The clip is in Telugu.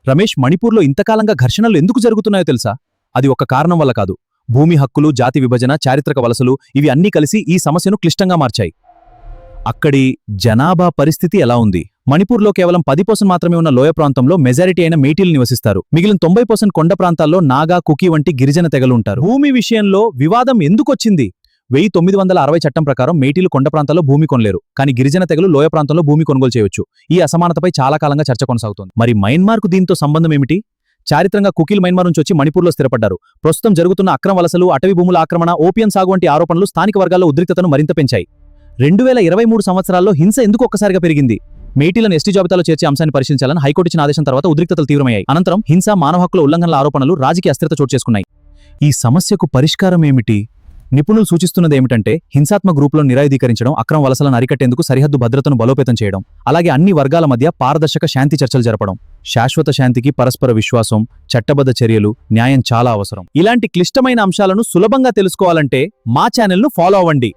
రమేష్, మణిపూర్లో ఇంతకాలంగా ఘర్షణలు ఎందుకు జరుగుతున్నాయో తెలుసా? అది ఒక్క కారణం వల్ల కాదు. భూమి హక్కులు, జాతి విభజన, చారిత్రక వలసలు ఇవి అన్నీ కలిసి ఈ సమస్యను క్లిష్టంగా మార్చాయి. అక్కడి జనాభా పరిస్థితి ఎలా ఉంది? మణిపూర్లో కేవలం 10% మాత్రమే ఉన్న లోయ ప్రాంతంలో మెజారిటీ అయిన మేటీలు నివసిస్తారు. మిగిలిన 90% కొండ ప్రాంతాల్లో నాగా, కుకీ వంటి గిరిజన తెగలు ఉంటారు. భూమి విషయంలో వివాదం ఎందుకొచ్చింది? 1960 చట్టం ప్రకారం మేటీలు కొండ ప్రాంతాల్లో భూమి కొనలేరు, కానీ గిరిజన తెగలు లోయ ప్రాంతంలో భూమి కొనుగోలు చేయొచ్చు. ఈ అసమానతపై చాలా కాలంగా చర్చ కొనసాగుతోంది. మరి మయన్మార్కు దీంతో సంబంధం ఏమిటి? చారిత్రంగా కుకీలు మయన్మార్ నుంచి వచ్చి మణిపూర్లో స్థిరపడ్డారు. ప్రస్తుతం జరుగుతున్న అక్రమ వలసలు, అటవీ భూముల ఆక్రమణ, ఓపియం సాగు వంటి ఆరోపణలు స్థానిక వర్గాల్లో ఉద్రిక్తతను మరింత పెంచాయి. 2023 సంవత్సరాల్లో హింస ఎందుకు ఒక్కసారిగా పెరిగింది? మేటీలను ఎస్టీ జాబితాలో చేర్చే అంశాన్ని పరిశీలించాలని హైకోర్టు ఇచ్చిన ఆదేశం తర్వాత ఉద్రిక్తతలు తీవ్రమయ్యాయి. అనంతరం హింస, మానవ హక్కుల ఉల్లంఘనల ఆరోపణలు, రాజకీయ అస్థిరత చోటు చేసుకున్నాయి. ఈ సమస్యకు పరిష్కారం ఏమిటి? నిపుణులు సూచిస్తున్నదేమిటంటే హింసాత్మక గ్రూపులను నిరాయుధీకరించడం, అక్రమ వలసలను అరికట్టేందుకు సరిహద్దు భద్రతను బలోపేతం చేయడం, అలాగే అన్ని వర్గాల మధ్య పారదర్శక శాంతి చర్చలు జరపడం. శాశ్వత శాంతికి పరస్పర విశ్వాసం, చట్టబద్ధ చర్యలు, న్యాయం చాలా అవసరం. ఇలాంటి క్లిష్టమైన అంశాలను సులభంగా తెలుసుకోవాలంటే మా ఛానల్ను ఫాలో అవ్వండి.